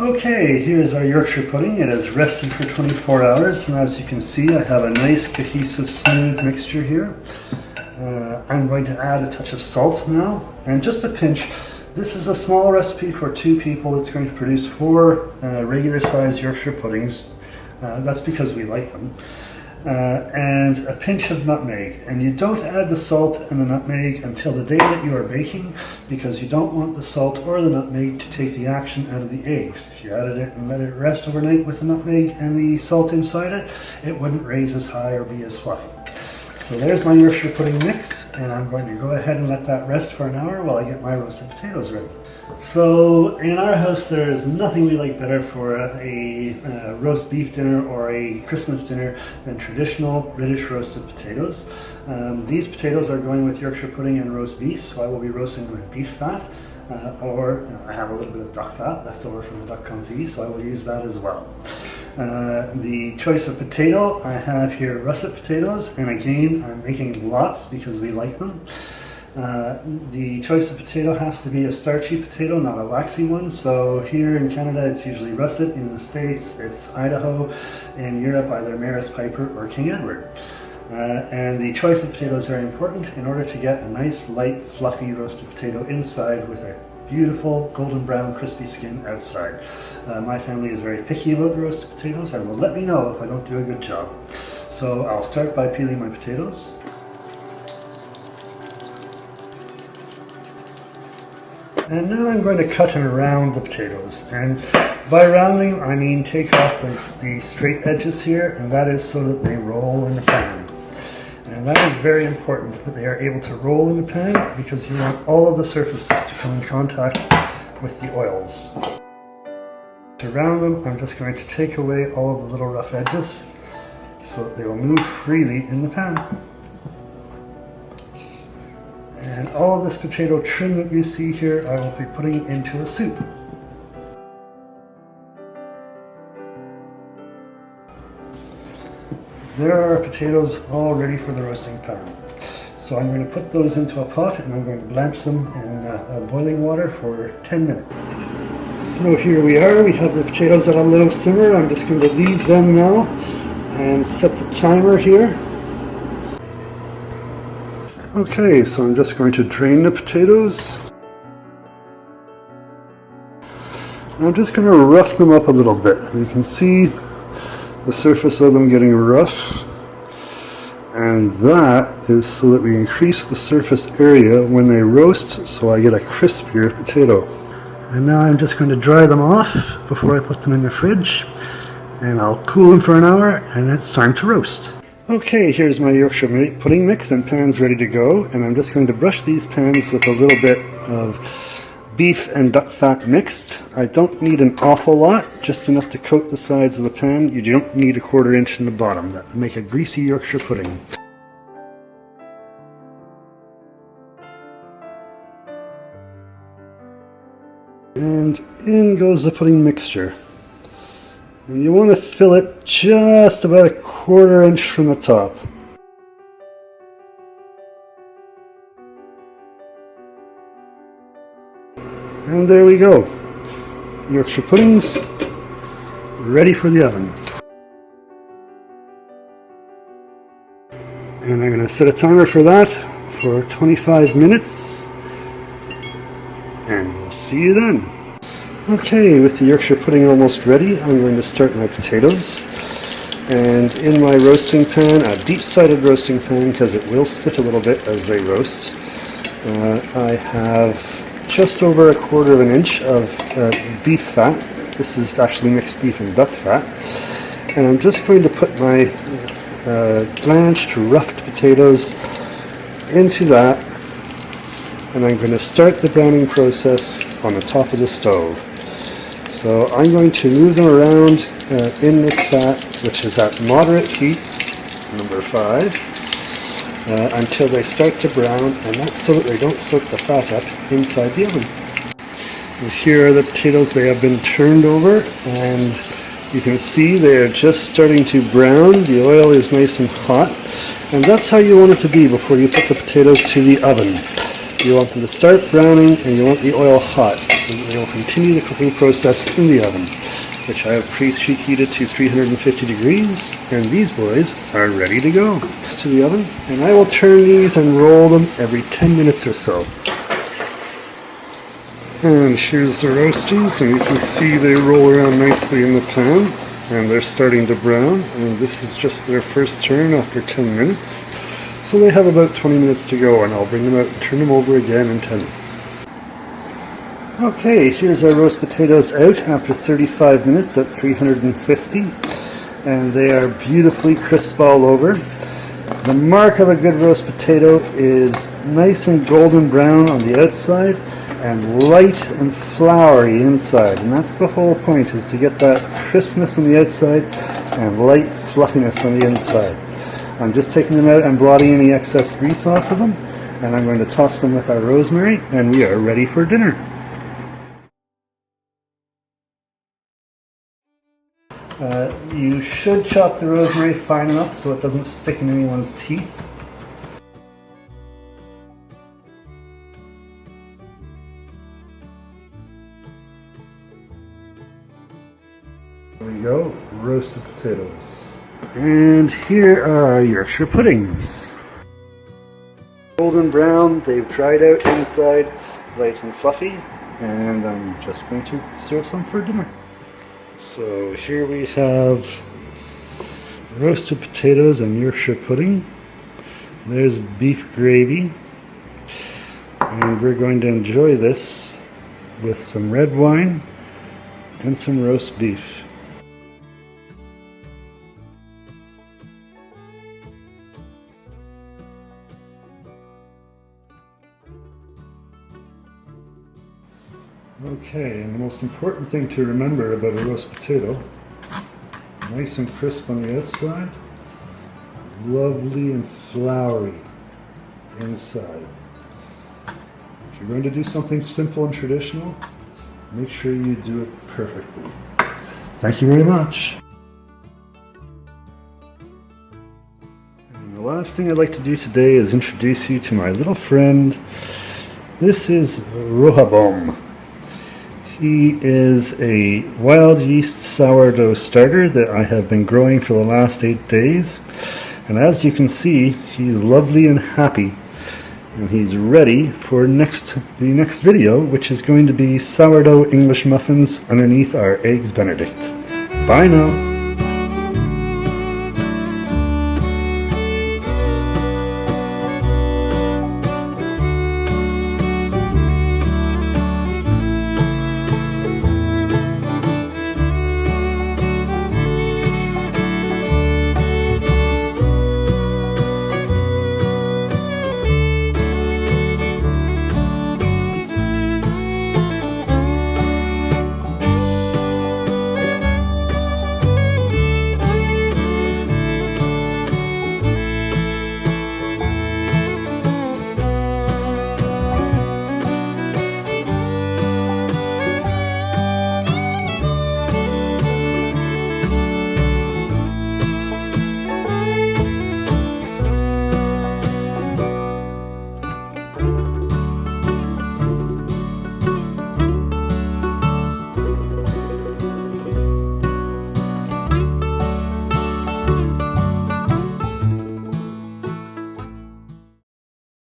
Okay, here's our Yorkshire pudding. It has rested for 24 hours, and as you can see, I have a nice cohesive smooth mixture here. I'm going to add a touch of salt now, and just a pinch. This is a small recipe for 2 people. It's going to produce 4 regular sized Yorkshire puddings. That's because we like them. And a pinch of nutmeg, and you don't add the salt and the nutmeg until the day that you are baking, because you don't want the salt or the nutmeg to take the action out of the eggs. If you added it and let it rest overnight with the nutmeg and the salt inside it, it wouldn't raise as high or be as fluffy. So there's my Yorkshire pudding mix, and I'm going to go ahead and let that rest for an hour while I get my roasted potatoes ready. So in our house there is nothing we like better for a roast beef dinner or a Christmas dinner than traditional British roasted potatoes. These potatoes are going with Yorkshire pudding and roast beef, so I will be roasting them in beef fat, or I have a little bit of duck fat left over from the duck confit, so I will use that as well. The choice of potato, I have here russet potatoes, and again I'm making lots because we like them. The choice of potato has to be a starchy potato, not a waxy one. So here in Canada it's usually russet, in the States it's Idaho, in Europe either Maris Piper or King Edward. And the choice of potato is very important in order to get a nice light fluffy roasted potato inside with a beautiful golden brown crispy skin outside. My family is very picky about the roasted potatoes and will let me know if I don't do a good job. So I'll start by peeling my potatoes. And now I'm going to cut and round the potatoes, and by rounding I mean take off the straight edges here, and that is so that they roll in the pan. And that is very important, that they are able to roll in the pan, because you want all of the surfaces to come in contact with the oils. To round them, I'm just going to take away all of the little rough edges so that they will move freely in the pan. And all of this potato trim that you see here, I will be putting into a soup. There are our potatoes all ready for the roasting pan. So I'm going to put those into a pot, and I'm going to blanch them in boiling water for 10 minutes. So here we are, we have the potatoes at a low simmer. I'm just going to leave them now and set the timer here. Okay, so I'm just going to drain the potatoes. I'm just going to rough them up a little bit. You can see the surface of them getting rough, and that is so that we increase the surface area when they roast, so I get a crispier potato. And now I'm just going to dry them off before I put them in the fridge, and I'll cool them for an hour, and it's time to roast. Okay, here's my Yorkshire pudding mix, and pan's ready to go, and I'm just going to brush these pans with a little bit of beef and duck fat mixed. I don't need an awful lot, just enough to coat the sides of the pan. You don't need a 1/4 inch in the bottom. That would make a greasy Yorkshire pudding. And in goes the pudding mixture. And you want to fill it just about a 1/4 inch from the top. And there we go. Yorkshire puddings ready for the oven. And I'm going to set a timer for that for 25 minutes. And we'll see you then. Okay, with the Yorkshire pudding almost ready, I'm going to start my potatoes. And in my roasting pan, a deep-sided roasting pan, because it will spit a little bit as they roast, I have just over a 1/4 inch of beef fat. This is actually mixed beef and duck fat. And I'm just going to put my blanched, roughed potatoes into that, and I'm going to start the browning process on the top of the stove. So I'm going to move them around in this fat, which is at moderate heat, number 5, until they start to brown, and that's so that they don't soak the fat up inside the oven. And here are the potatoes. They have been turned over, and you can see they are just starting to brown. The oil is nice and hot, and that's how you want it to be before you put the potatoes to the oven. You want them to start browning, and you want the oil hot. so they will continue the cooking process in the oven, which I have preheated to 350 degrees, and these boys are ready to go to the oven. And I will turn these and roll them every 10 minutes or so. And here's the roasties, and you can see they roll around nicely in the pan, and they're starting to brown, and this is just their first turn after 10 minutes. So they have about 20 minutes to go, and I'll bring them out and turn them over again in 10. Okay, here's our roast potatoes out after 35 minutes at 350, and they are beautifully crisp all over. The mark of a good roast potato is nice and golden brown on the outside and light and floury inside, and that's the whole point, is to get that crispness on the outside and light fluffiness on the inside. I'm just taking them out and blotting any excess grease off of them, and I'm going to toss them with our rosemary, and we are ready for dinner. You should chop the rosemary fine enough so it doesn't stick in anyone's teeth. There we go, roasted potatoes. And here are our Yorkshire puddings. Golden brown, they've dried out inside, light and fluffy, and I'm just going to serve some for dinner. So here we have roasted potatoes and Yorkshire pudding. There's beef gravy, and we're going to enjoy this with some red wine and some roast beef. Okay, and the most important thing to remember about a roast potato, nice and crisp on the outside, lovely and floury inside. If you're going to do something simple and traditional, make sure you do it perfectly. Thank you very much. And the last thing I'd like to do today is introduce you to my little friend. This is Arowhon. He is a wild yeast sourdough starter that I have been growing for the last 8 days. And as you can see, he's lovely and happy. And he's ready for the next video, which is going to be sourdough English muffins underneath our Eggs Benedict. Bye now.